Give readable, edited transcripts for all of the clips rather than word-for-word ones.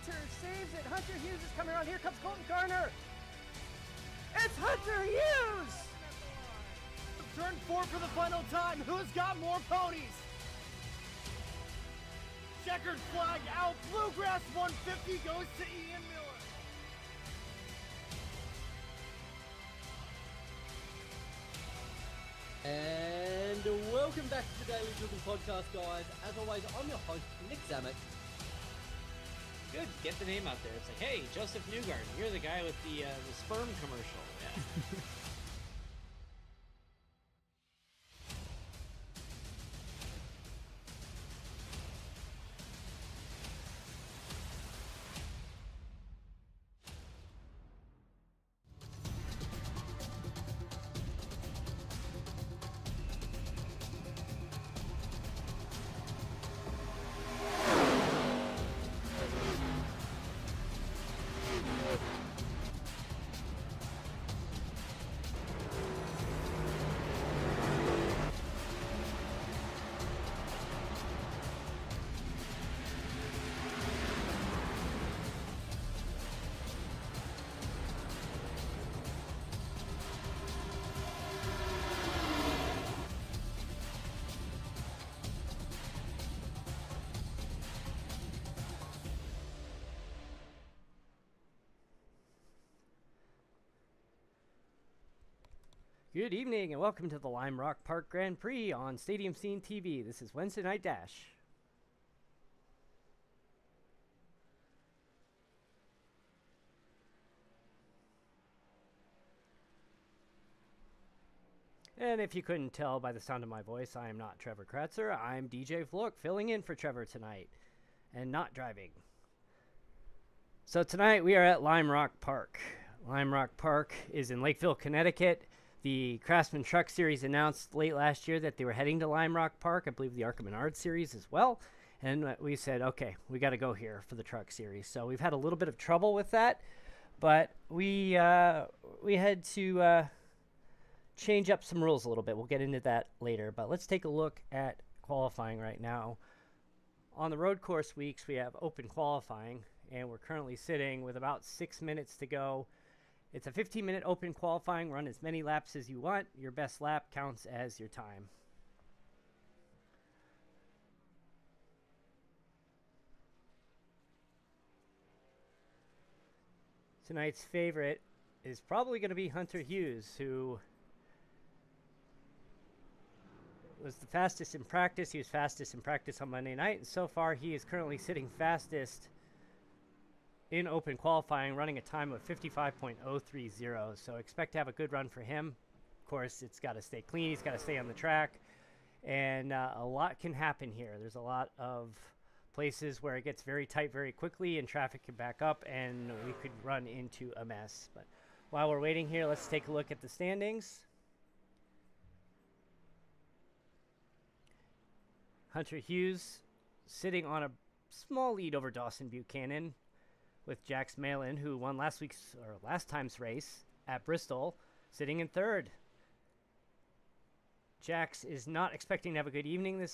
Hunter saves it. Hunter Hughes is coming around. Here comes Colton Garner. It's Hunter Hughes! Turn 4 for the final time. Who's got more ponies? Checkered flag out. Bluegrass 150 goes to Ian Miller. And welcome back to the Daily Driven Podcast, guys. As always, I'm your host, Nick Zammit. Good, get the name out there. It's like, hey, Joseph Newgarden, you're the guy with the sperm commercial. Yeah. Good evening and welcome to the Lime Rock Park Grand Prix on Stadium Scene TV. This is Wednesday Night Dash. And if you couldn't tell by the sound of my voice, I am not Trevor Kratzer. I'm DJ Fluck, filling in for Trevor tonight and not driving. So tonight we are at Lime Rock Park. Lime Rock Park is in Lakeville, Connecticut. The Craftsman Truck Series announced late last year that they were heading to Lime Rock Park. I believe the Arkham Menard Series as well. And we said, okay, we got to go here for the Truck Series. So we've had a little bit of trouble with that. But we had to change up some rules a little bit. We'll get into that later. But let's take a look at qualifying right now. On the road course weeks, we have open qualifying. And we're currently sitting with about 6 minutes to go. It's a 15-minute open qualifying. Run as many laps as you want. Your best lap counts as your time. Tonight's favorite is probably going to be Hunter Hughes, who was the fastest in practice. He was fastest in practice on Monday night, and so far he is currently sitting fastest in open qualifying, running a time of 55.030. So expect to have a good run for him. Of course, it's got to stay clean. He's got to stay on the track. And a lot can happen here. There's a lot of places where it gets very tight very quickly and traffic can back up and we could run into a mess. But while we're waiting here, let's take a look at the standings. Hunter Hughes sitting on a small lead over Dawson Buchanan, with Jax Malan, who won last time's race at Bristol, sitting in third. Jax is not expecting to have a good evening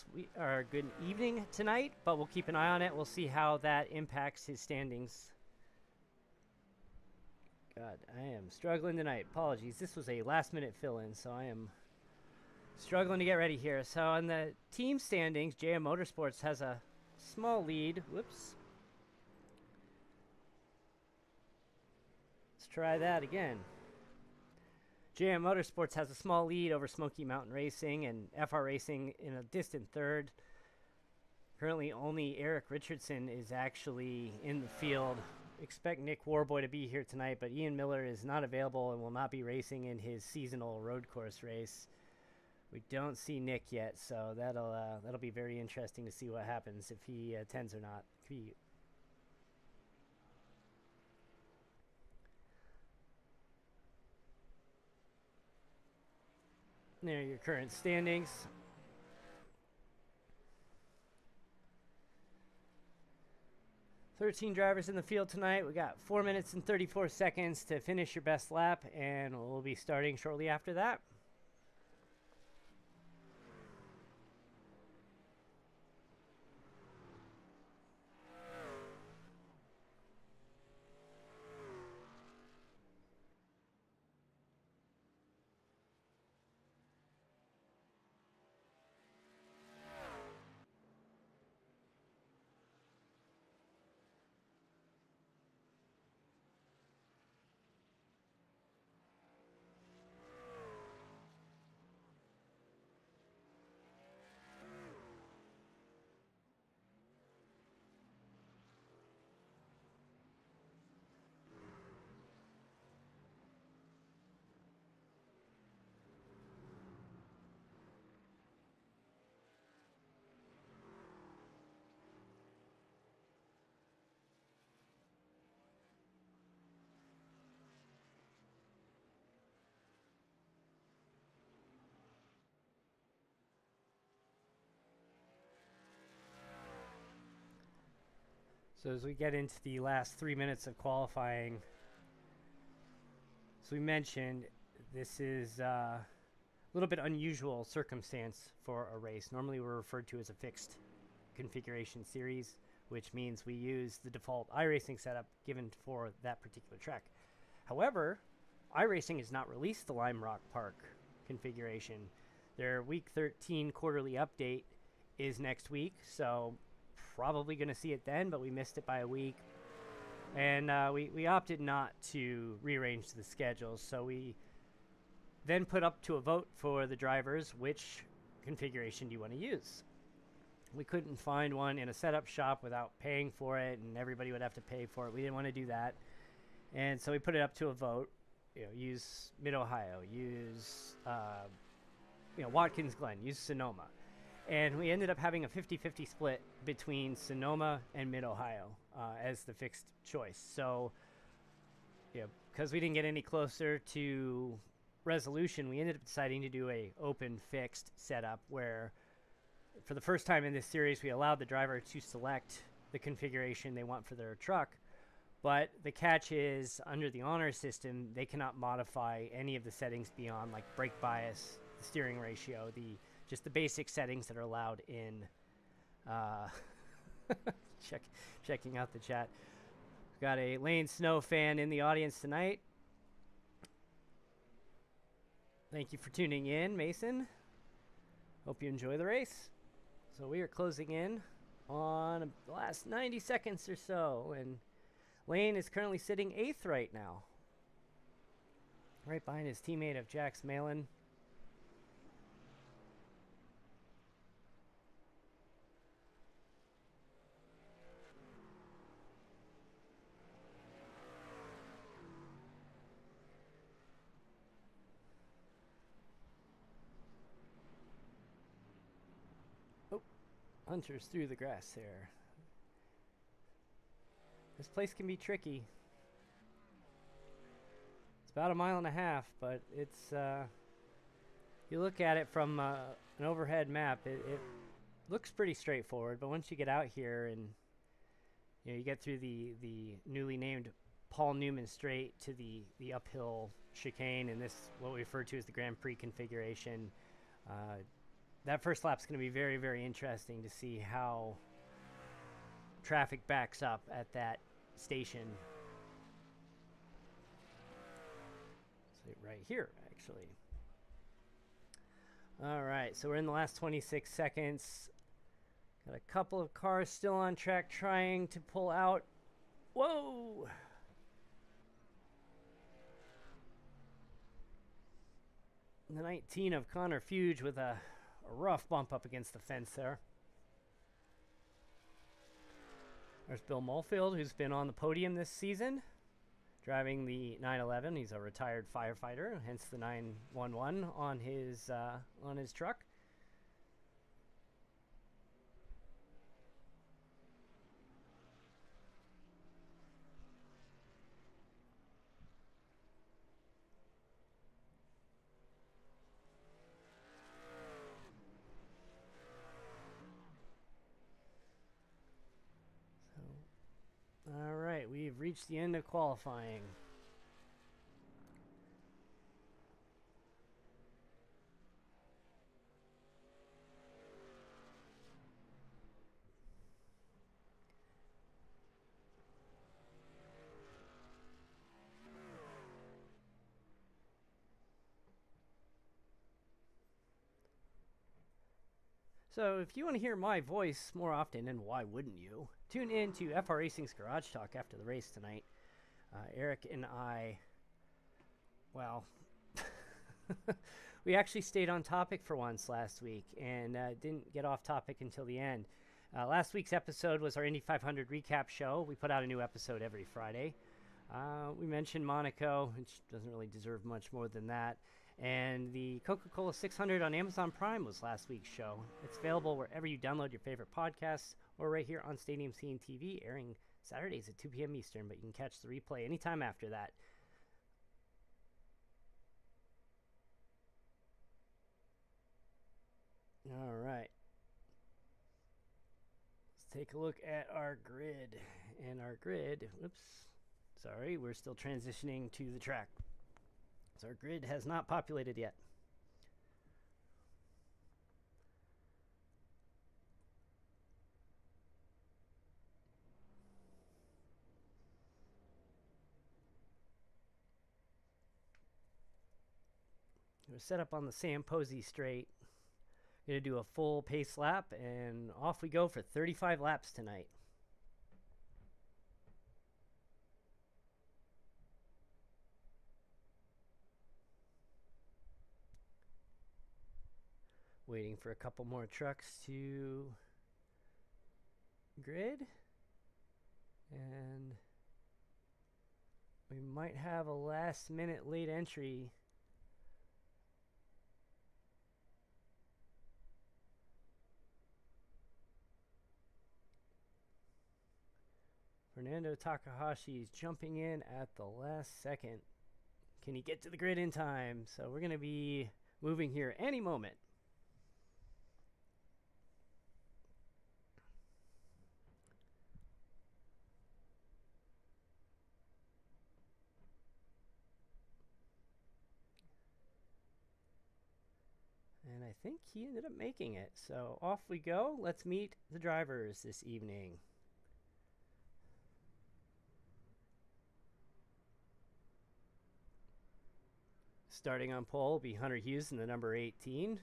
good evening tonight, but we'll keep an eye on it. We'll see how that impacts his standings. God, I am struggling tonight. Apologies. This was a last-minute fill-in, so I am struggling to get ready here. So on the team standings, JM Motorsports has a small lead. Whoops. Let's try that again. JM Motorsports has a small lead over Smoky Mountain Racing and FR Racing in a distant third. Currently, only Eric Richardson is actually in the field. Expect Nick Warboy to be here tonight, but Ian Miller is not available and will not be racing in his seasonal road course race. We don't see Nick yet, so that'll be very interesting to see what happens if he attends or not. There are your current standings. $13 drivers in the field tonight. We got 4 minutes and 34 seconds to finish your best lap, and we'll be starting shortly after that. So as we get into the last 3 minutes of qualifying, as we mentioned, this is a little bit unusual circumstance for a race. Normally we're referred to as a fixed configuration series, which means we use the default iRacing setup given for that particular track. However, iRacing has not released the Lime Rock Park configuration. Their week 13 quarterly update is next week, so probably going to see it then, but we missed it by a week. And we opted not to rearrange the schedules, so we then put up to a vote for the drivers which configuration do you want to use. We couldn't find one in a setup shop without paying for it, and everybody would have to pay for it. We didn't want to do that, and so we put it up to a vote. Use Mid-Ohio, use Watkins Glen, use Sonoma. And we ended up having a 50-50 split between Sonoma and Mid-Ohio as the fixed choice. So, because we didn't get any closer to resolution, we ended up deciding to do a open fixed setup where, for the first time in this series, we allowed the driver to select the configuration they want for their truck. But the catch is, under the honor system, they cannot modify any of the settings beyond like brake bias, the steering ratio, just the basic settings that are allowed in checking out the chat. We've got a Lane Snow fan in the audience tonight. Thank you for tuning in, Mason. Hope you enjoy the race. So we are closing in on the last 90 seconds or so, and Lane is currently sitting 8th right now, right behind his teammate of Jax Malan. Hunter's through the grass there. This place can be tricky. It's about 1.5 miles, but it's you look at it from an overhead map, it looks pretty straightforward, but once you get out here and you get through the newly named Paul Newman Straight to the uphill chicane, and this what we refer to as the Grand Prix configuration, that first lap's going to be very, very interesting to see how traffic backs up at that station. So right here, actually. All right, so we're in the last 26 seconds. Got a couple of cars still on track trying to pull out. Whoa! The 19 of Connor Fuge with a rough bump up against the fence there. There's Bill Mulfield, who's been on the podium this season, driving the 911. He's a retired firefighter, hence the 911 on his truck. All right, we've reached the end of qualifying. So if you want to hear my voice more often, and why wouldn't you, tune in to FR Racing's Garage Talk after the race tonight. Eric and I, well, we actually stayed on topic for once last week and didn't get off topic until the end. Last week's episode was our Indy 500 recap show. We put out a new episode every Friday. We mentioned Monaco, which doesn't really deserve much more than that. And the Coca-Cola 600 on Amazon Prime was last week's show. It's available wherever you download your favorite podcasts or right here on Stadium Scene TV, airing Saturdays at 2 p.m. Eastern, but you can catch the replay anytime after that. All right. take a look at our grid. And our grid, oops, sorry, we're still transitioning to the track. So our grid has not populated yet. We're set up on the Sam Posey straight. Gonna do a full pace lap, and off we go for 35 laps tonight. Waiting for a couple more trucks to grid, and we might have a last minute late entry. Fernando Takahashi is jumping in at the last second. Can he get to the grid in time? So we're going to be moving here any moment. And I think he ended up making it. So off we go. Let's meet the drivers this evening. Starting on pole will be Hunter Hughes in the number 18.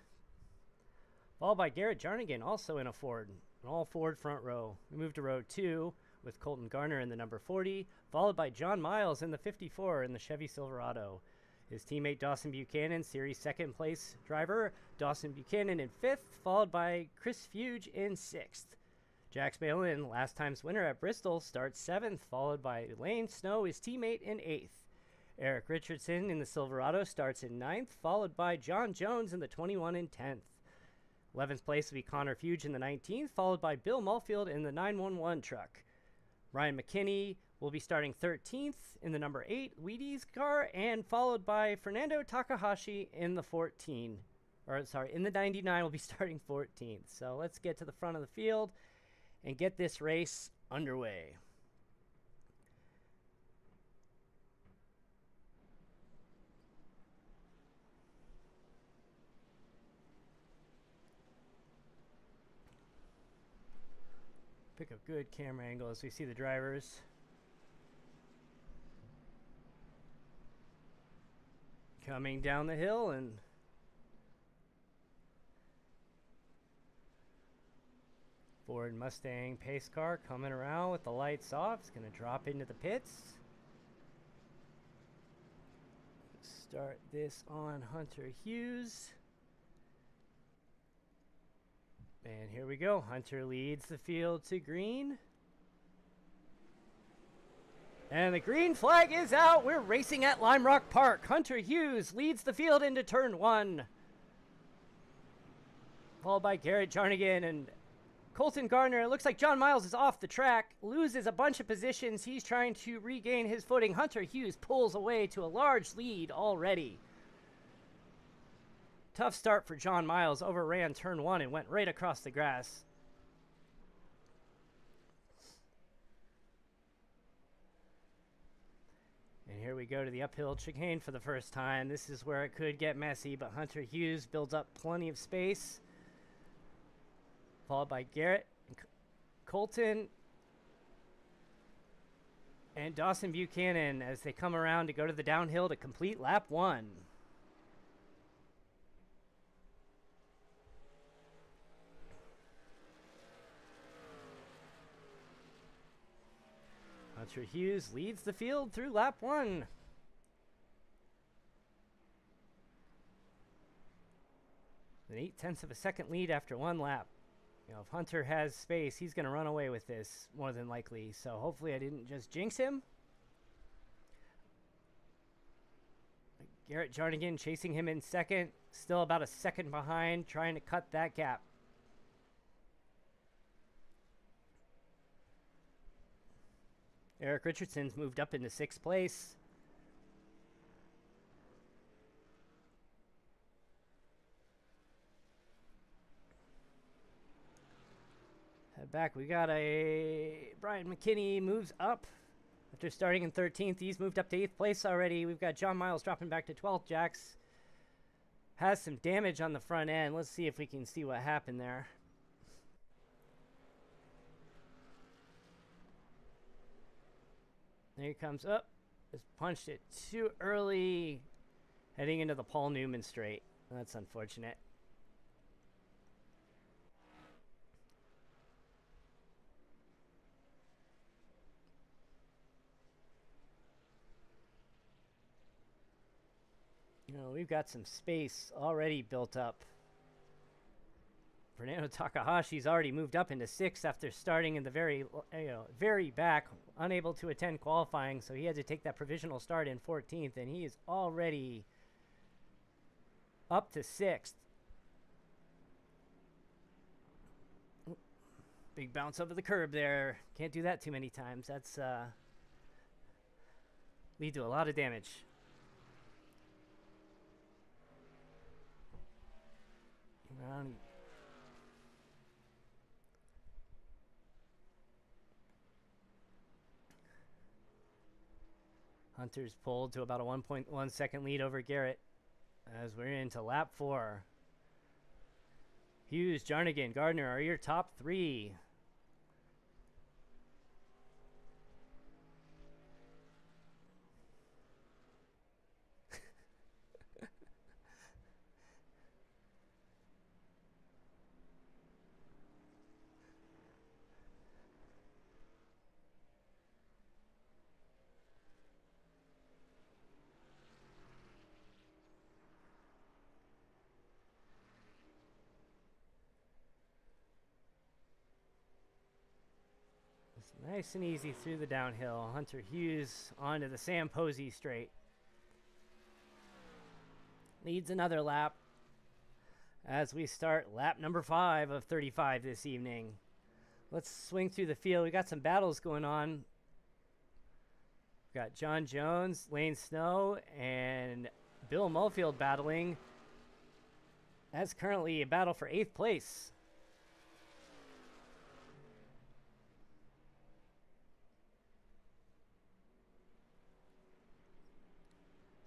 Followed by Garrett Jarnigan, also in a Ford, an all Ford front row. We move to row 2 with Colton Garner in the number 40, followed by John Miles in the 54 in the Chevy Silverado. His teammate Dawson Buchanan, series second place driver. Dawson Buchanan in 5th, followed by Chris Fuge in 6th. Jax Malan, last time's winner at Bristol, starts 7th, followed by Lane Snow, his teammate, in 8th. Eric Richardson in the Silverado starts in 9th, followed by John Jones in the 21 in 10th. 11th place will be Connor Fuge in the 19th, followed by Bill Mulfield in the 911 truck. Ryan McKinney will be starting 13th in the number 8 Wheaties car, and followed by Fernando Takahashi in the in the 99 will be starting 14th. So let's get to the front of the field and get this race underway. Pick a good camera angle as we see the drivers. Coming down the hill, and Ford Mustang pace car coming around with the lights off. It's going to drop into the pits. Start this on Hunter Hughes. And here we go. Hunter leads the field to green. And the green flag is out. We're racing at Lime Rock Park. Hunter Hughes leads the field into turn 1. Followed by Garrett Jarnigan and Colton Garner. It looks like John Miles is off the track. Loses a bunch of positions. He's trying to regain his footing. Hunter Hughes pulls away to a large lead already. Tough start for John Miles. Overran turn 1 and went right across the grass. And here we go to the uphill chicane for the first time. This is where it could get messy, but Hunter Hughes builds up plenty of space. Followed by Garrett, Colton, and Dawson Buchanan as they come around to go to the downhill to complete lap 1. Hunter Hughes leads the field through lap 1. An 0.8 of a second lead after 1 lap. You know, if Hunter has space, he's going to run away with this more than likely. So hopefully I didn't just jinx him. Garrett Jarnigan chasing him in second. Still about a second behind, trying to cut that gap. Eric Richardson's moved up into 6th place. Back, we got a Brian McKinney moves up after starting in 13th. He's moved up to 8th place already. We've got John Miles dropping back to 12th. Jax has some damage on the front end. Let's see if we can see what happened there. There he comes up. Just punched it too early. Heading into the Paul Newman straight. That's unfortunate. You know, we've got some space already built up. Fernando Takahashi's already moved up into 6th after starting in the very back, unable to attend qualifying, so he had to take that provisional start in 14th, and he is already up to 6th. Big bounce over the curb there. Can't do that too many times. That's lead to a lot of damage. Hunter's pulled to about a 1.1 second lead over Garrett as we're into lap 4. Hughes, Jarnigan, Gardner are your top 3. Nice and easy through the downhill. Hunter Hughes onto the Sam Posey straight. Leads another lap as we start lap number 5 of 35 this evening. Let's swing through the field. We got some battles going on. We've got John Jones, Lane Snow, and Bill Mulfield battling. That's currently a battle for 8th place.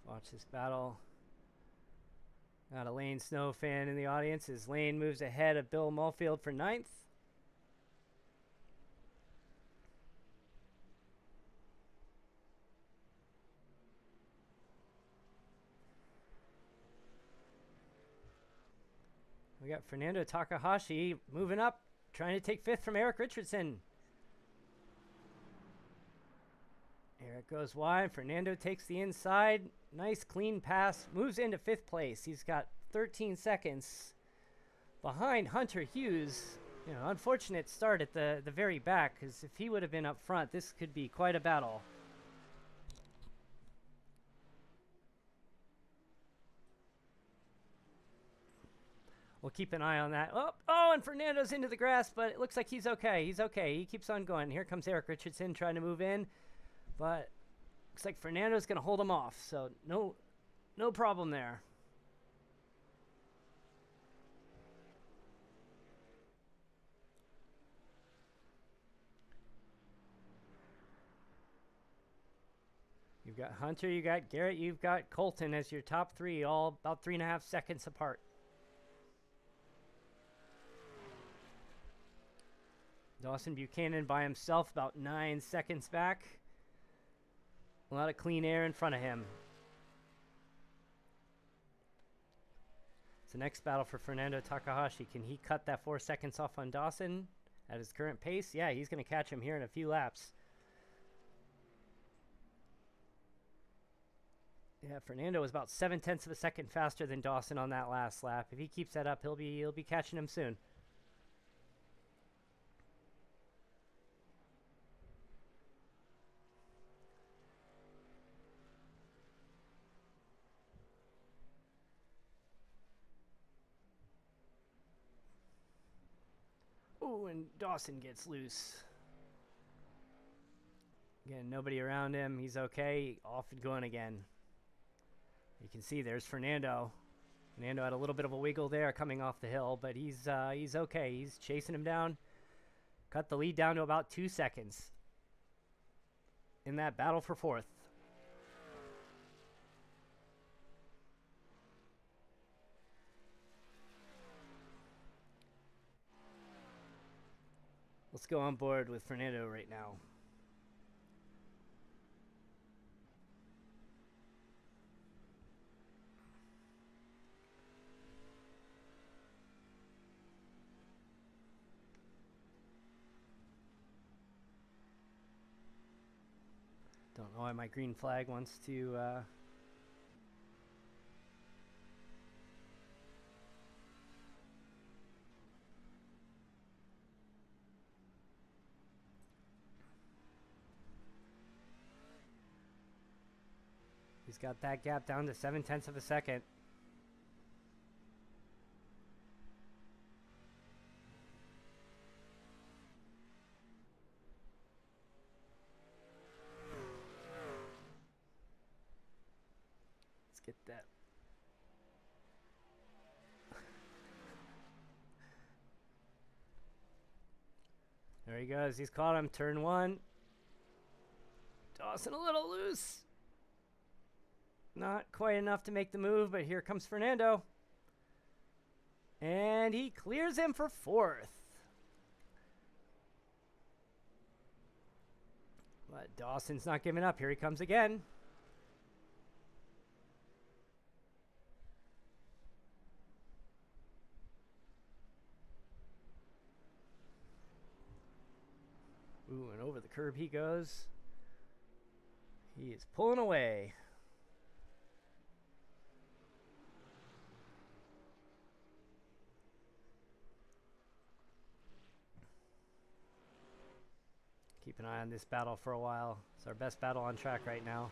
Watch this battle. Got a Lane Snow fan in the audience as Lane moves ahead of Bill Mulfield for 9th. We got Fernando Takahashi moving up, trying to take 5th from Eric Richardson. Eric goes wide. Fernando takes the inside. Nice clean pass. Moves into 5th place. He's got 13 seconds behind Hunter Hughes. You know, unfortunate start at the very back, because if he would have been up front, this could be quite a battle. We'll keep an eye on that. Oh, and Fernando's into the grass, but it looks like he's okay. He's okay. He keeps on going. Here comes Eric Richardson trying to move in. But looks like Fernando's going to hold him off, so no problem there. You've got Hunter, you got Garrett, you've got Colton as your top 3, all about 3.5 seconds apart. Dawson Buchanan by himself, about 9 seconds back. A lot of clean air in front of him. It's the next battle for Fernando Takahashi. Can he cut that 4 seconds off on Dawson at his current pace? Yeah, he's going to catch him here in a few laps. Yeah, Fernando was about 0.7 of a second faster than Dawson on that last lap. If he keeps that up, he'll be catching him soon. Oh, and Dawson gets loose. Again, nobody around him. He's okay. Off and going again. You can see there's Fernando. Fernando had a little bit of a wiggle there coming off the hill, but he's okay. He's chasing him down. cut the lead down to about 2 seconds in that battle for fourth. Let's go on board with Fernando right now. Don't know why my green flag wants to he's got that gap down to 0.7 of a second. Let's get that. There he goes. He's caught him. Turn one. Dawson a little loose. Not quite enough to make the move, but here comes Fernando. And he clears him for fourth. But Dawson's not giving up. Here he comes again. Ooh, and over the curb he goes. He is pulling away. Keep an eye on this battle for a while. It's our best battle on track right now.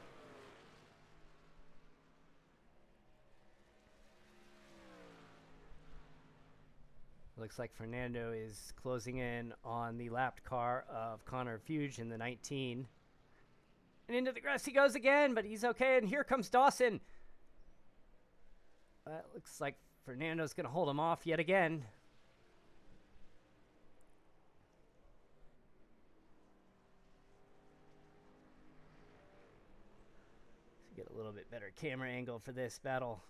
Looks like Fernando is closing in on the lapped car of Connor Fuge in the 19. And into the grass he goes again, but he's okay. And here comes Dawson. Looks like Fernando's going to hold him off yet again. Let's get a little bit better camera angle for this battle.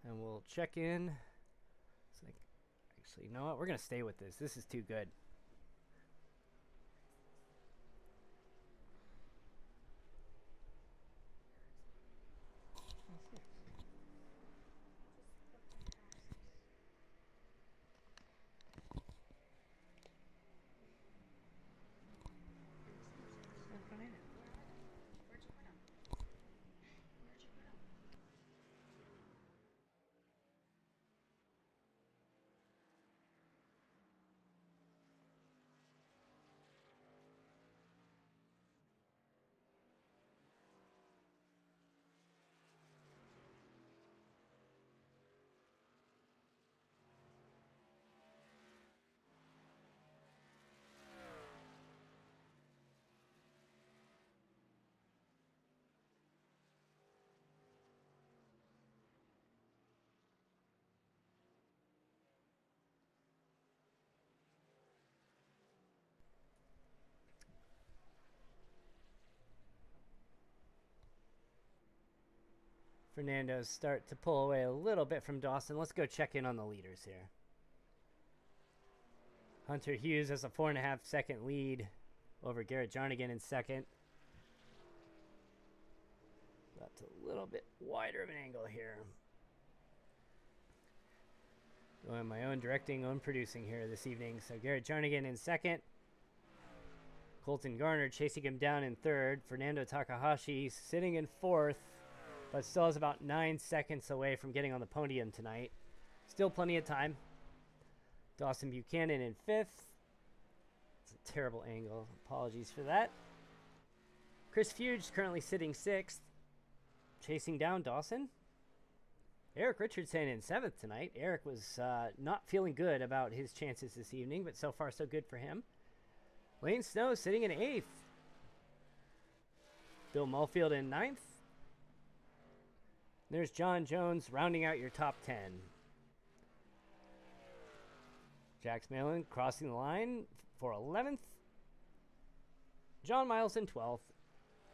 And we'll check in. It's like, actually, you know what? We're going to stay with this. This is too good. Fernando's start to pull away a little bit from Dawson. Let's go check in on the leaders here. Hunter Hughes has a 4.5 second lead over Garrett Jarnigan in second. That's a little bit wider of an angle here. Doing my own directing, own producing here this evening. So Garrett Jarnigan in second. Colton Garner chasing him down in third. Fernando Takahashi sitting in fourth. but still is about 9 seconds away from getting on the podium tonight. Still plenty of time. Dawson Buchanan in 5th. It's a terrible angle. Apologies for that. Chris Fuge currently sitting 6th, chasing down Dawson. Eric Richardson in 7th tonight. Eric was not feeling good about his chances this evening, but so far so good for him. Lane Snow sitting in 8th. Bill Mulfield in 9th. There's John Jones rounding out your top 10. Jax Malan crossing the line for 11th. John Miles in 12th.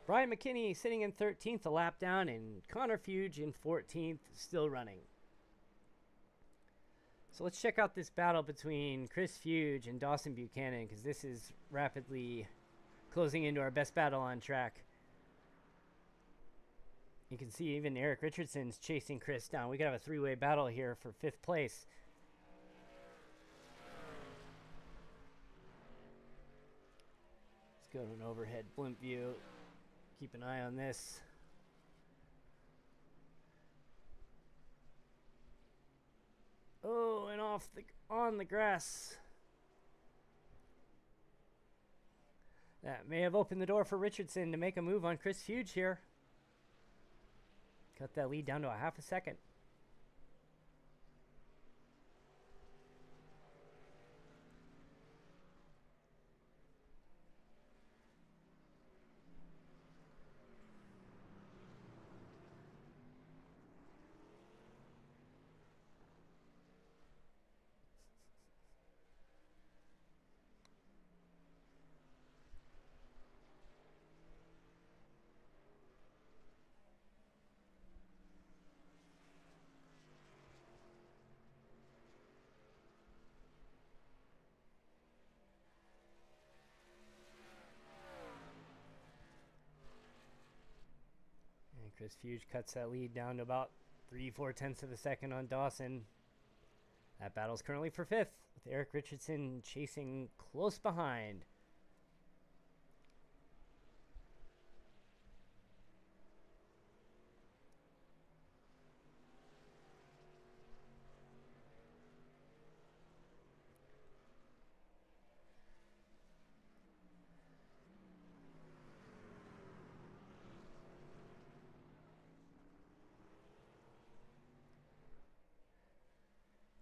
Brian McKinney sitting in 13th, a lap down, and Connor Fuge in 14th, still running. So let's check out this battle between Chris Fuge and Dawson Buchanan, because this is rapidly closing into our best battle on track. You can see even Eric Richardson's chasing Chris down. We could have a three-way battle here for 5th place. Let's go to an overhead blimp view. Keep an eye on this. Oh, and on the grass. That may have opened the door for Richardson to make a move on Chris Fuge here. Cut that lead down to a half a second. Chris Fuge cuts that lead down to about 3/4 of a second on Dawson. That battle's currently for 5th, with Eric Richardson chasing close behind.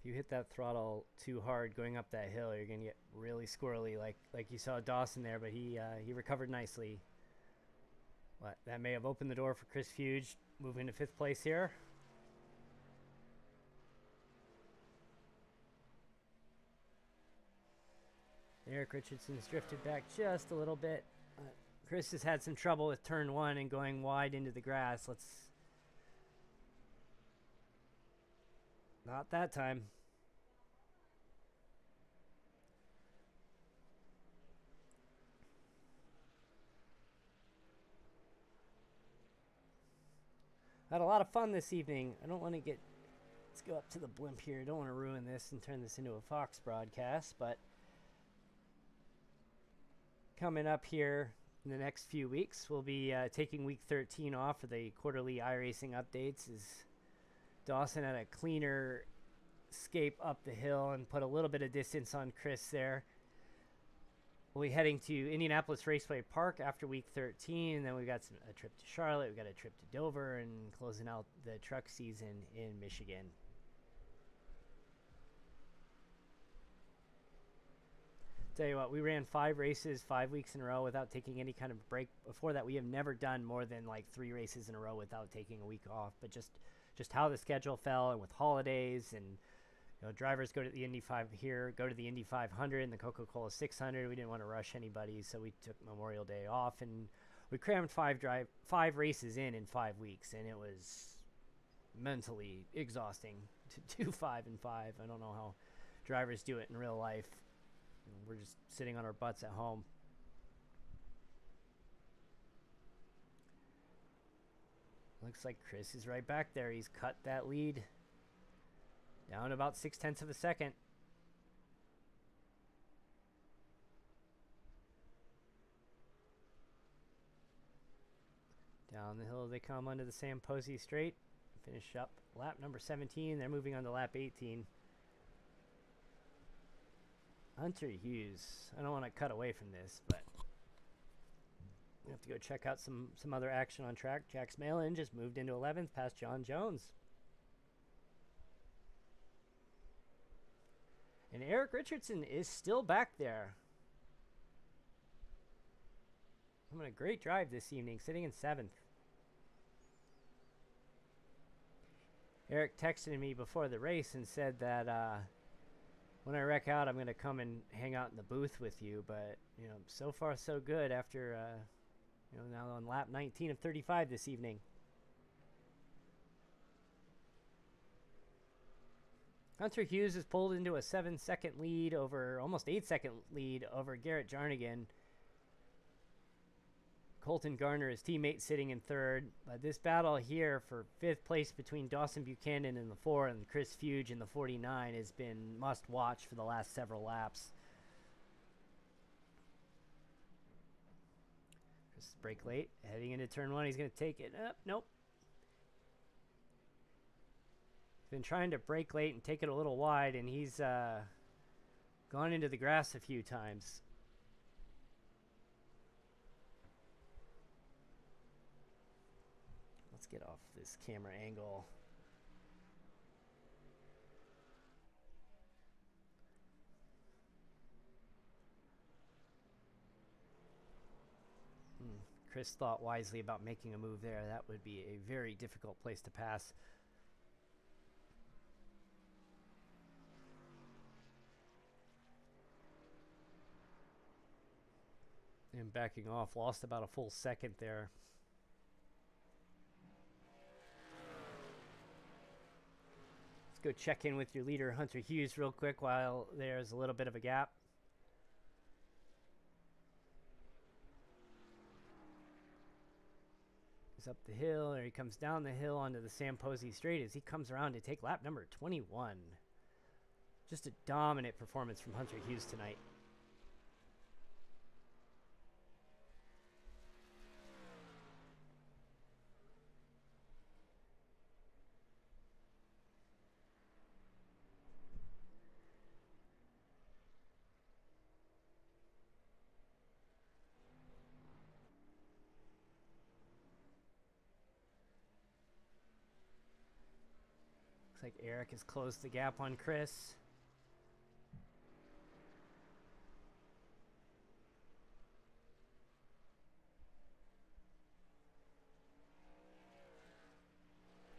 If you hit that throttle too hard going up that hill, you're gonna get really squirrely, like you saw Dawson there. But he recovered nicely. But that may have opened the door for Chris Fuge moving to 5th place here. Eric Richardson's drifted back just a little bit. Chris has had some trouble with turn 1 and going wide into the grass. Not that time. Had a lot of fun this evening. I don't want to get... Let's go up to the blimp here. I don't want to ruin this and turn this into a Fox broadcast, but coming up here in the next few weeks, we'll be taking week 13 off for the quarterly iRacing updates. As Dawson had a cleaner escape up the hill and put a little bit of distance on Chris there. We'll be heading to Indianapolis Raceway Park after week 13, and then we got a trip to Charlotte, we got a trip to Dover, and closing out the truck season in Michigan. Tell you what, we ran 5 races 5 weeks in a row without taking any kind of break. Before that, we have never done more than like 3 races in a row without taking a week off. But just how the schedule fell, and with holidays, and drivers go to the Indy 5 here, go to the Indy 500 and the Coca-Cola 600. We didn't want to rush anybody, so we took Memorial Day off, and we crammed 5 races in 5 weeks, and it was mentally exhausting to do 5 and 5. I don't know how drivers do it in real life. We're just sitting on our butts at home. Looks like Chris is right back there. He's cut that lead down about 0.6 of a second. Down the hill they come onto the Sam Posey straight. Finish up lap number 17. They're moving on to lap 18. Hunter Hughes. I don't want to cut away from this, but we have to go check out some other action on track. Jax Malan just moved into 11th past John Jones. And Eric Richardson is still back there. Having a great drive this evening, sitting in 7th. Eric texted me before the race and said that when I wreck out, I'm going to come and hang out in the booth with you. But, you know, so far so good after, now on lap 19 of 35 this evening. Hunter Hughes has pulled into a 7-second lead over, almost 8-second lead over Garrett Jarnigan. Colton Garner, his teammate, sitting in 3rd. But this battle here for 5th place between Dawson Buchanan in the 4 and Chris Fuge in the 49 has been must watch for the last several laps. Chris brake late, heading into turn 1. He's going to take it up. Nope. Been trying to brake late and take it a little wide, and he's gone into the grass a few times. Let's get off this camera angle. Chris thought wisely about making a move there. That would be a very difficult place to pass. And backing off, lost about a full second there. Let's go check in with your leader, Hunter Hughes, real quick while there's a little bit of a gap. He's up the hill, or he comes down the hill onto the Sam Posey straight as he comes around to take lap number 21. Just a dominant performance from Hunter Hughes tonight. Looks like Eric has closed the gap on Chris.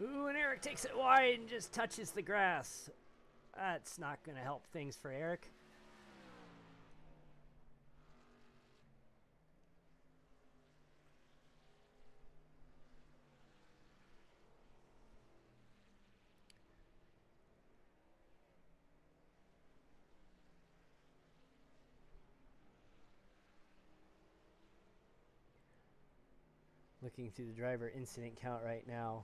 Ooh, and Eric takes it wide and just touches the grass. That's not going to help things for Eric. Looking through the driver incident count right now.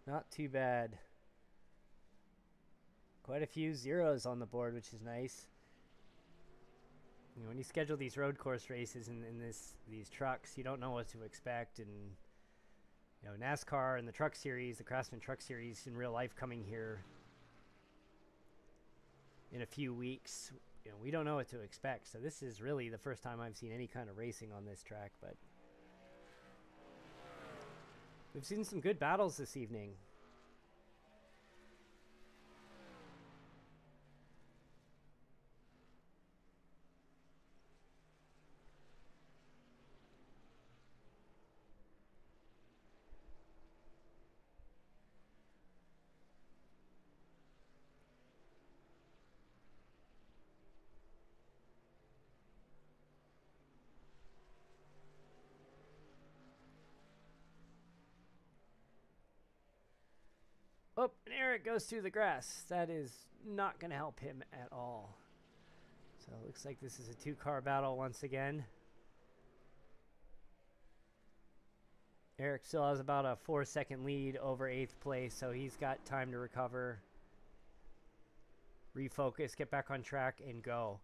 Not too bad. Quite a few zeros on the board, which is nice. You know, when you schedule these road course races in these trucks, you don't know what to expect. And you know, NASCAR and the Truck Series, the Craftsman Truck Series in real life coming here in a few weeks. You know, we don't know what to expect. So this is really the first time I've seen any kind of racing on this track, but we've seen some good battles this evening. Oh, and Eric goes through the grass. That is not going to help him at all. So it looks like this is a two-car battle once again. Eric still has about a 4-second lead over 8th place, so he's got time to recover, refocus, get back on track, and go.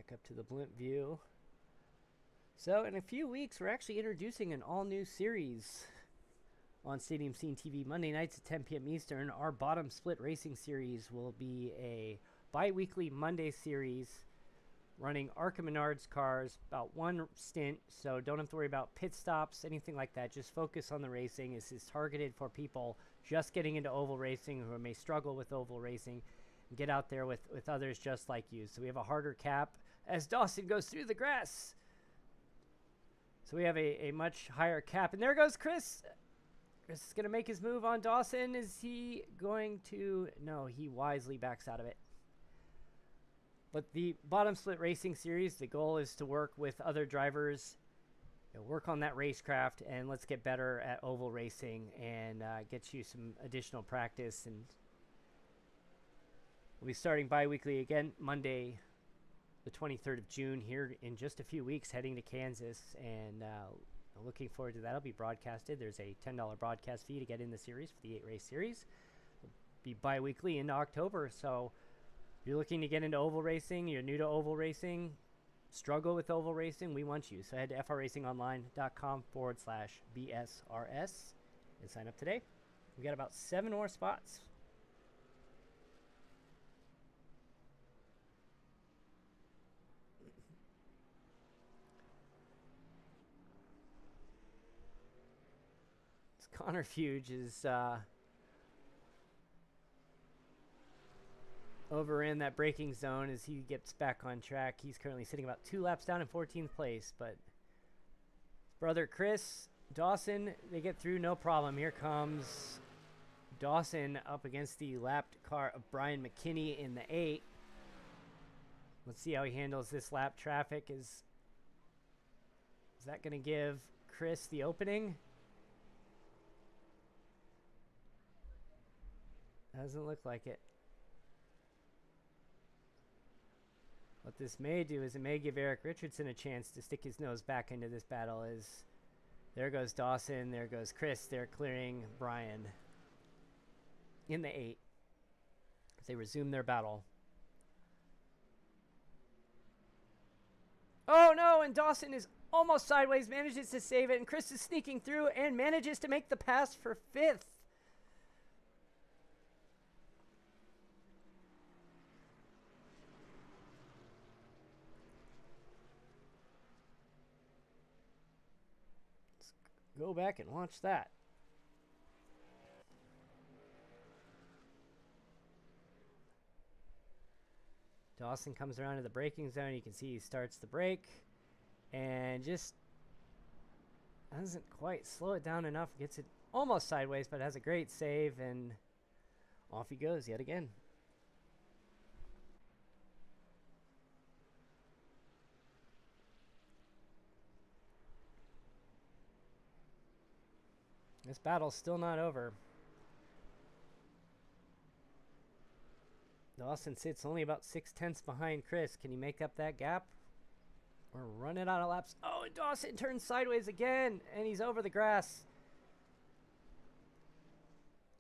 back up to the blimp view. So in a few weeks, we're actually introducing an all-new series on Stadium Scene TV. Monday nights at 10 p.m. Eastern. Our bottom split racing series will be a bi-weekly Monday series running ARCA Menards cars, about one stint, so don't have to worry about pit stops, anything like that. Just focus on the racing. This is targeted for people just getting into oval racing who may struggle with oval racing and get out there with others just like you. So we have a harder cap as Dawson goes through the grass. So we have a much higher cap. And there goes Chris. Chris is going to make his move on Dawson. Is he going to? No, he wisely backs out of it. But the bottom split racing series, the goal is to work with other drivers, work on that racecraft, and let's get better at oval racing and get you some additional practice. And we'll be starting bi-weekly again Monday, the 23rd of June, here in just a few weeks, heading to Kansas. And looking forward to that. It'll be broadcasted. There's a $10 broadcast fee to get in the series for the 8-race series. It'll be bi-weekly into October, so you're looking to get into oval racing, you're new to oval racing, struggle with oval racing, we want you. So head to frracingonline.com/BSRS and sign up today. We got about 7 more spots. Connor Fuge is over in that braking zone as he gets back on track. He's currently sitting about 2 laps down in 14th place, but brother Chris, Dawson, they get through no problem. Here comes Dawson up against the lapped car of Brian McKinney in the 8. Let's see how he handles this lap traffic. Is that going to give Chris the opening? Doesn't look like it. What this may do is it may give Eric Richardson a chance to stick his nose back into this battle. As there goes Dawson, there goes Chris. They're clearing Brian in the 8 as they resume their battle. Oh no, and Dawson is almost sideways, manages to save it, and Chris is sneaking through and manages to make the pass for 5th. Go back and watch that. Dawson comes around to the braking zone. You can see he starts the brake and just doesn't quite slow it down enough. Gets it almost sideways, but has a great save, and off he goes yet again. This battle's still not over. Dawson sits only about 6/10 behind Chris. Can he make up that gap? Or run it out of laps? Oh, and Dawson turns sideways again, and he's over the grass.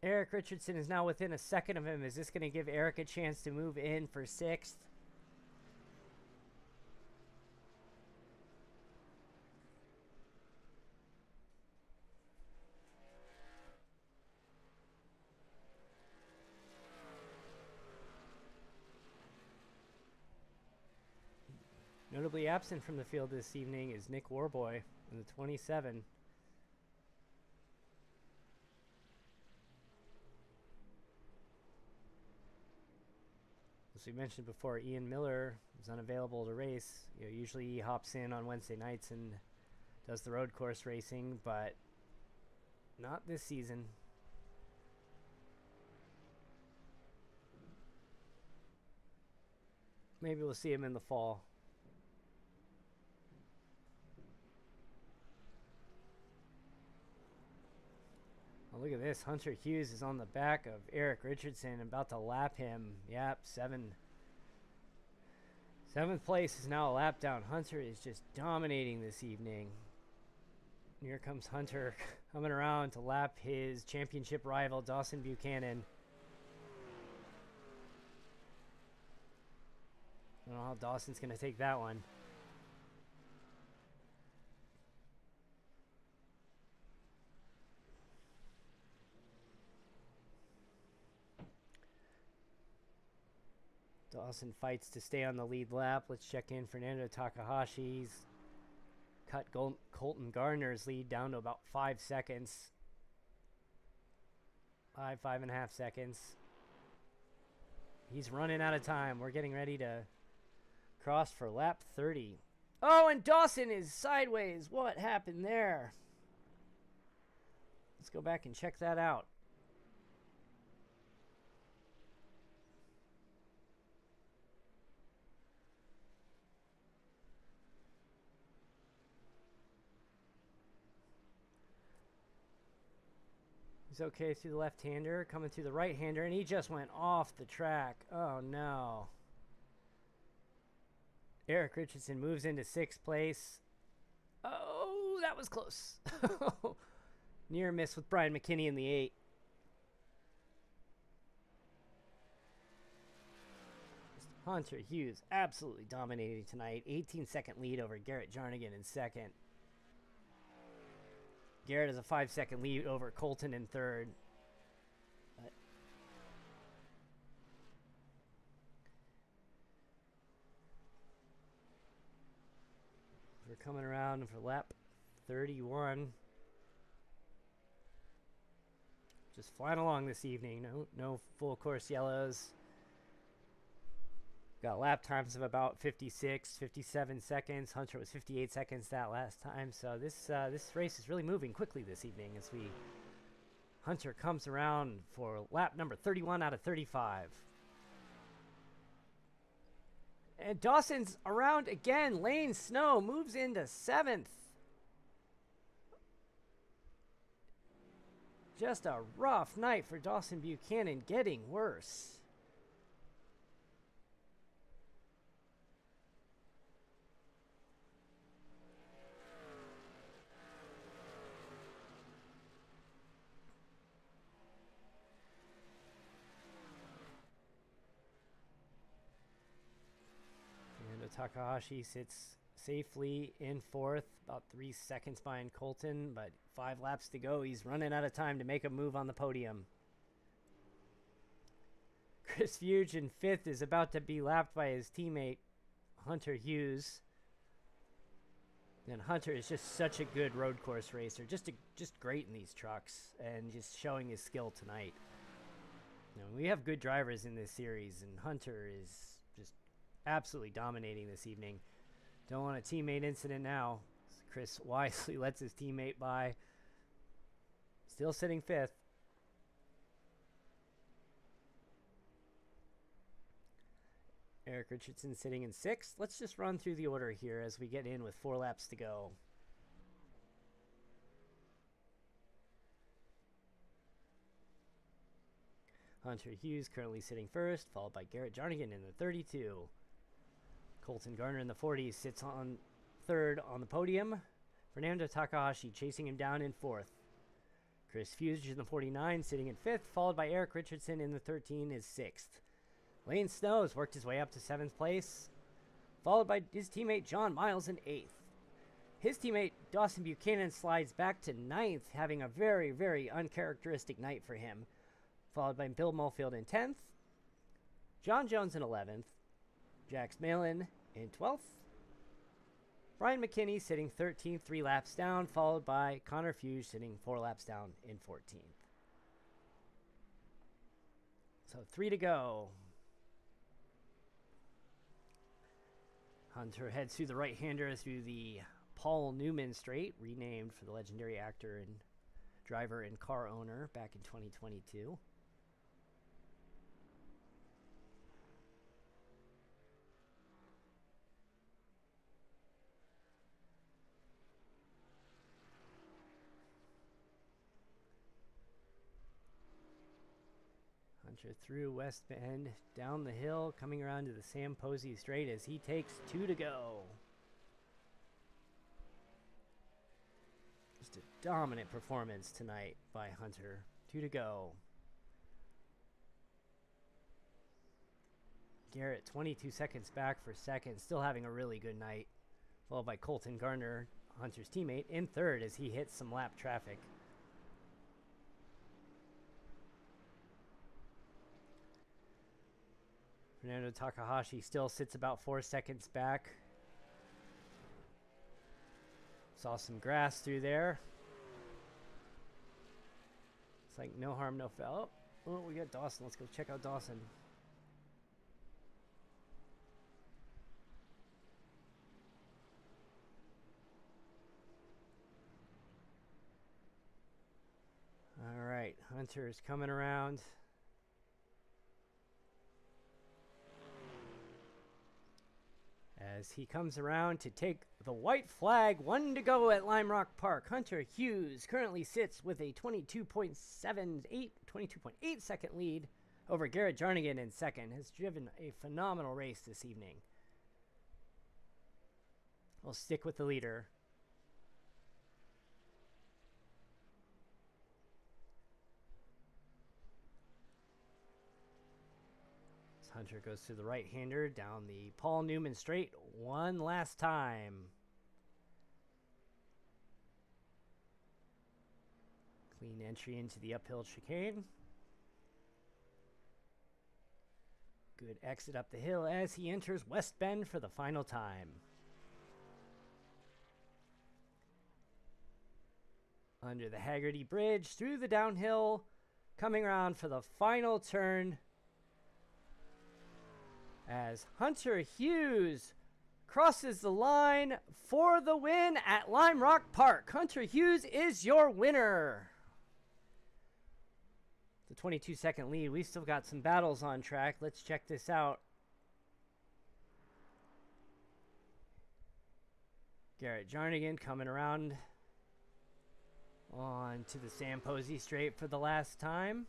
Eric Richardson is now within a second of him. Is this going to give Eric a chance to move in for 6th? Notably absent from the field this evening is Nick Warboy in the 27. As we mentioned before, Ian Miller was unavailable to race. Usually he hops in on Wednesday nights and does the road course racing, but not this season. Maybe we'll see him in the fall. Oh, look at this. Hunter Hughes is on the back of Eric Richardson, about to lap him. Yep, 7th place is now a lap down. Hunter is just dominating this evening. Here comes Hunter coming around to lap his championship rival, Dawson Buchanan. I don't know how Dawson's going to take that one. Dawson fights to stay on the lead lap. Let's check in Fernando Takahashi's cut Colton Gardner's lead down to about 5 seconds. 5.5 seconds. He's running out of time. We're getting ready to cross for lap 30. Oh, and Dawson is sideways. What happened there? Let's go back and check that out. He's okay through the left-hander, coming through the right-hander, and he just went off the track. Oh, no. Eric Richardson moves into 6th place. Oh, that was close. Near miss with Brian McKinney in the 8. Hunter Hughes absolutely dominating tonight. 18-second lead over Garrett Jarnigan in 2nd. Garrett has a 5-second lead over Colton in 3rd. But we're coming around for lap 31. Just flying along this evening. No full course yellows. Got lap times of about 56, 57 seconds. Hunter was 58 seconds that last time. So this race is really moving quickly this evening as Hunter comes around for lap number 31 out of 35. And Dawson's around again. Lane Snow moves into 7th. Just a rough night for Dawson Buchanan, getting worse. Takahashi sits safely in 4th, about 3 seconds behind Colton, but 5 laps to go. He's running out of time to make a move on the podium. Chris Fuge in 5th is about to be lapped by his teammate Hunter Hughes. And Hunter is just such a good road course racer, just great in these trucks, and just showing his skill tonight. You know, we have good drivers in this series, and Hunter is just absolutely dominating this evening. Don't want a teammate incident now. Chris wisely lets his teammate by. Still sitting 5th. Eric Richardson sitting in 6th. Let's just run through the order here as we get in with 4 laps to go. Hunter Hughes currently sitting 1st, followed by Garrett Jarnigan in the 32. Colton Garner in the 40s sits on 3rd on the podium. Fernando Takahashi chasing him down in 4th. Chris Fuge in the 49 sitting in 5th, followed by Eric Richardson in the 13 is 6th. Lane Snow has worked his way up to 7th place, followed by his teammate John Miles in 8th. His teammate Dawson Buchanan slides back to 9th, having a very, very uncharacteristic night for him, followed by Bill Mulfield in 10th, John Jones in 11th, Jax Malan in 12th, Brian McKinney sitting 13th, 3 laps down, followed by Connor Fuge sitting 4 laps down in 14th. So 3 to go. Hunter heads through the right-hander through the Paul Newman Straight, renamed for the legendary actor and driver and car owner back in 2022. Hunter through West Bend, down the hill, coming around to the Sam Posey Straight as he takes 2 to go. Just a dominant performance tonight by Hunter. 2 to go. Garrett 22 seconds back for second, still having a really good night. Followed by Colton Garner, Hunter's teammate, in third as he hits some lap traffic. Fernando Takahashi still sits about 4 seconds back. Saw some grass through there. It's like no harm, no foul. Oh, we got Dawson. Let's go check out Dawson. All right, Hunter's coming around. As he comes around to take the white flag, 1 to go at Lime Rock Park. Hunter Hughes currently sits with a 22.8 second lead over Garrett Jarnigan in second. Has driven a phenomenal race this evening. We'll stick with the leader. Hunter goes to the right-hander down the Paul Newman straight one last time. Clean entry into the uphill chicane. Good exit up the hill as he enters West Bend for the final time. Under the Haggerty Bridge, through the downhill, coming around for the final turn. As Hunter Hughes crosses the line for the win at Lime Rock Park. Hunter Hughes is your winner. The 22-second lead. We've still got some battles on track. Let's check this out. Garrett Jarnigan coming around on to the Sam Posey straight for the last time.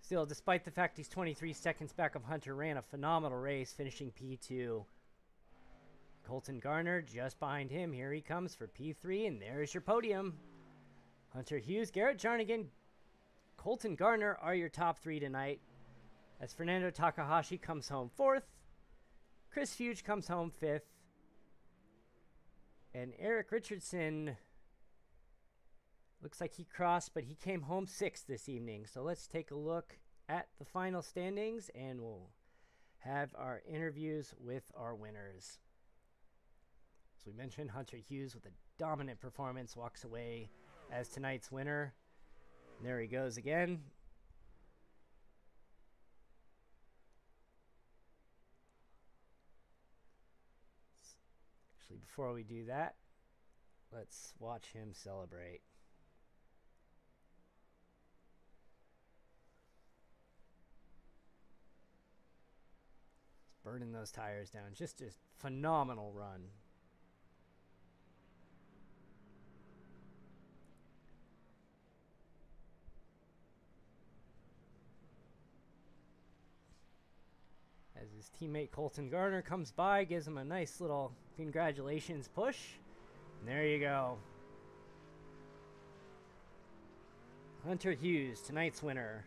Still, despite the fact he's 23 seconds back of Hunter, ran a phenomenal race, finishing P2. Colton Garner just behind him. Here he comes for P3, and there's your podium. Hunter Hughes, Garrett Jarnigan, Colton Garner are your top three tonight. As Fernando Takahashi comes home fourth, Chris Fuge comes home fifth, and Eric Richardson looks like he crossed, but he came home sixth this evening. So let's take a look at the final standings, and we'll have our interviews with our winners. As we mentioned, Hunter Hughes with a dominant performance walks away as tonight's winner. And there he goes again. Actually, before we do that, let's watch him celebrate. Burning those tires down. Just a phenomenal run. As his teammate Colton Garner comes by, gives him a nice little congratulations push. And there you go. Hunter Hughes, tonight's winner.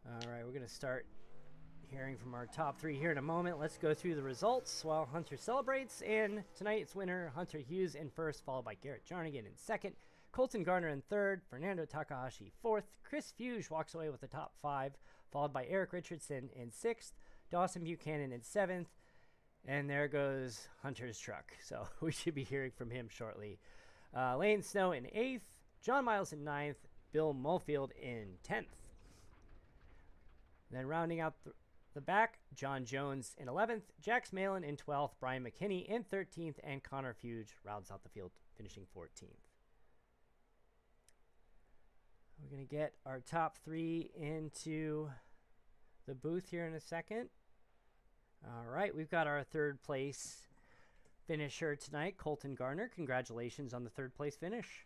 All right, we're going to start hearing from our top three here in a moment. Let's go through the results while Hunter celebrates. And tonight's winner, Hunter Hughes in first, followed by Garrett Jarnigan in second, Colton Garner in third, Fernando Takahashi fourth, Chris Fuge walks away with the top five, followed by Eric Richardson in sixth, Dawson Buchanan in seventh, and there goes Hunter's truck. So we should be hearing from him shortly. Lane Snow in eighth, John Miles in ninth, Bill Mofield in 10th. Then rounding out the back, John Jones in 11th, Jax Malan in 12th, Brian McKinney in 13th, and Connor Fuge rounds out the field, finishing 14th. We're going to get our top three into the booth here in a second. All right, we've got our third place finisher tonight, Colton Garner. Congratulations on the third place finish.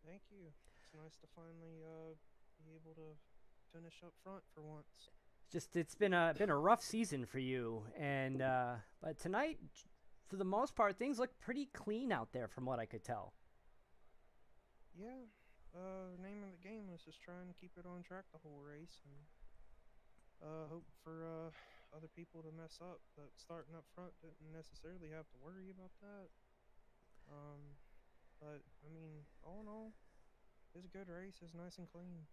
Thank you. It's nice to finally be able to finish up front for once. It's been a rough season for you, and but tonight for the most part, things look pretty clean out there from what I could tell. Yeah. Name of the game was just trying to keep it on track the whole race, and hope for other people to mess up. But starting up front didn't necessarily have to worry about that. But I mean, all in all, it was a good race. It was nice and clean.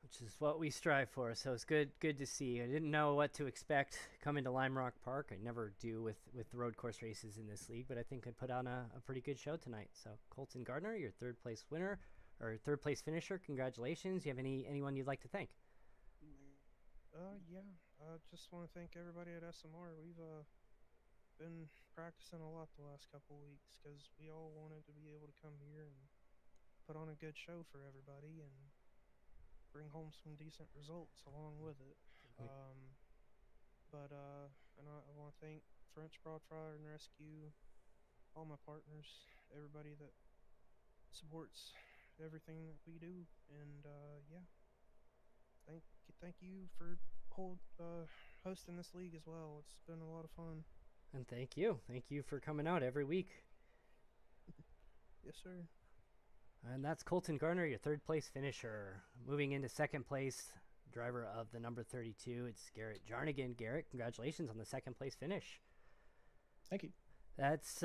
Which is what we strive for. So it's good to see. I didn't know what to expect coming to Lime Rock Park. I never do with the road course races in this league, but I think I put on a pretty good show tonight. So Colton Gardner, your third place winner or third place finisher, congratulations. You have anyone you'd like to thank? Yeah. I just want to thank everybody at SMR. We've been practicing a lot the last couple weeks because we all wanted to be able to come here and put on a good show for everybody and bring home some decent results along with it. And I want to thank French Broadfire and Rescue, all my partners, everybody that supports everything that we do, and yeah, thank you for hosting this league as well. It's been a lot of fun. And thank you for coming out every week. Yes, sir. And that's Colton Gardner, your third place finisher. Moving into second place, driver of the number 32, it's Garrett Jarnigan. Garrett, congratulations on the second place finish. Thank you. That's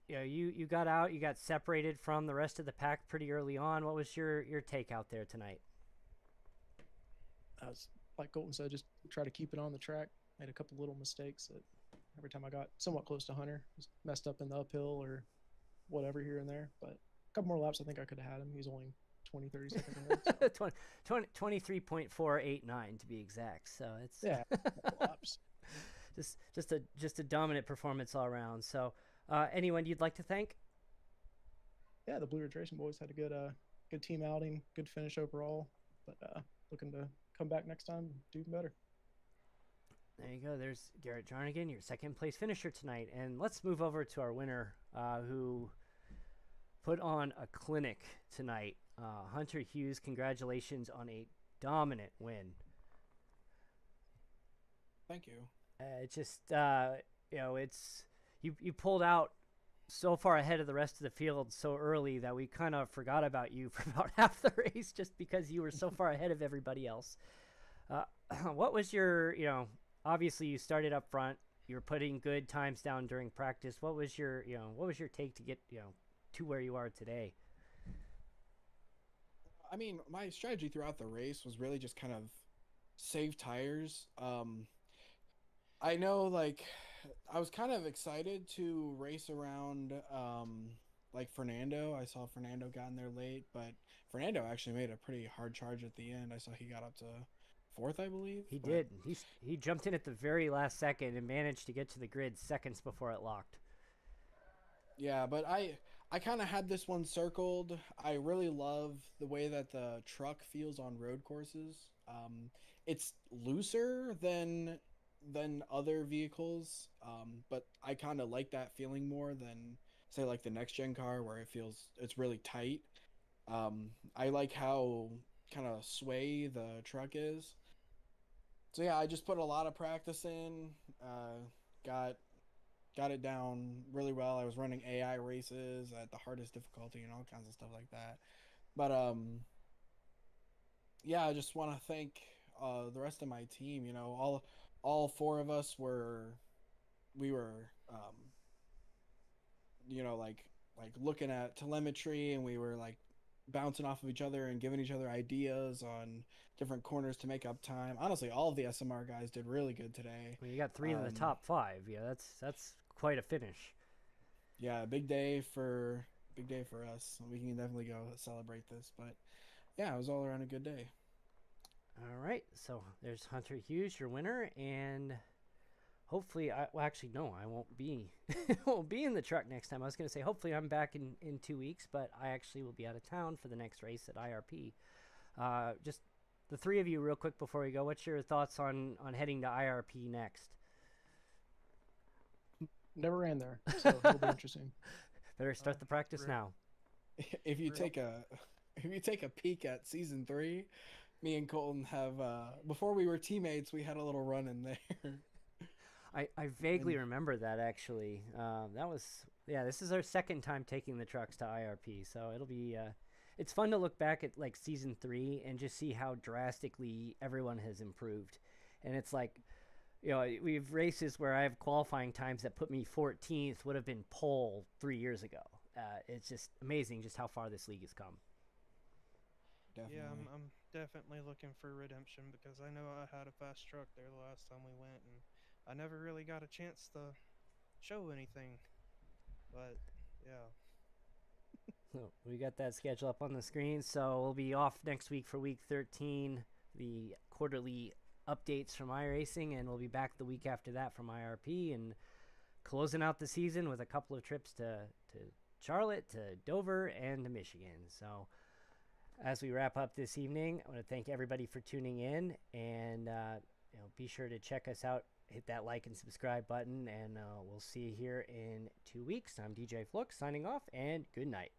you got out, you got separated from the rest of the pack pretty early on. What was your take out there tonight? I was, like Colton said, just try to keep it on the track. Made a couple little mistakes that every time I got somewhat close to Hunter, just messed up in the uphill or whatever here and there. But a couple more laps, I think I could have had him. He's only 30 seconds ahead. So. 23.489 to be exact. So it's yeah, laps. just a dominant performance all around. So anyone you'd like to thank? Yeah, the Blue Ridge Racing boys had a good team outing, good finish overall. But looking to come back next time, do even better. There you go. There's Garrett Jarnigan, your second place finisher tonight. And let's move over to our winner, who put on a clinic tonight. Hunter Hughes, congratulations on a dominant win. Thank you. It's just it's you pulled out so far ahead of the rest of the field so early that we kind of forgot about you for about half the race just because you were so far ahead of everybody else. What was your, obviously you started up front, you were putting good times down during practice. What was your take to get, to where you are today? I mean, my strategy throughout the race was really just kind of save tires. I know, like, I was kind of excited to race around, like Fernando. I saw Fernando got in there late, but Fernando actually made a pretty hard charge at the end. I saw he got up to fourth, I believe. He did. He jumped in at the very last second and managed to get to the grid seconds before it locked. Yeah, but I kind of had this one circled. I really love the way that the truck feels on road courses. It's looser than other vehicles, but I kind of like that feeling more than, say, like the next gen car where it's really tight. I like how kind of sway the truck is. So yeah, I just put a lot of practice in, got it down really well. I was running AI races at the hardest difficulty and all kinds of stuff like that. But yeah, I just want to thank the rest of my team. All four of us were like looking at telemetry, and we were like bouncing off of each other and giving each other ideas on different corners to make up time. Honestly, all of the SMR guys did really good today. Well, you got 3 in the top 5. Yeah, that's quite a finish. Yeah, big day for us. We can definitely go celebrate this. But yeah, it was all around a good day. All right, so there's Hunter Hughes, your winner, and hopefully, I won't be won't be in the truck next time. I was going to say hopefully I'm back in 2 weeks, but I actually will be out of town for the next race at IRP. Just the three of you, real quick before we go, what's your thoughts on heading to IRP next? Never ran there, so it'll be interesting. Better start the practice now. If you take a peek at season 3, me and Colton have before we were teammates, we had a little run in there. I vaguely remember that actually. That was this is our second time taking the trucks to IRP, so it'll be it's fun to look back at like season 3 and just see how drastically everyone has improved. And it's like, we have races where I have qualifying times that put me 14th would have been pole 3 years ago. It's just amazing just how far this league has come. Definitely. Yeah, I'm definitely looking for redemption because I know I had a fast truck there the last time we went, and I never really got a chance to show anything. But yeah, So we got that schedule up on the screen. So we'll be off next week for week 13, the quarterly updates from iRacing, and we'll be back the week after that from IRP and closing out the season with a couple of trips to Charlotte, to Dover, and to Michigan. So as we wrap up this evening, I want to thank everybody for tuning in, and be sure to check us out. Hit that like and subscribe button, and we'll see you here in 2 weeks. I'm DJ Fluck signing off, and good night.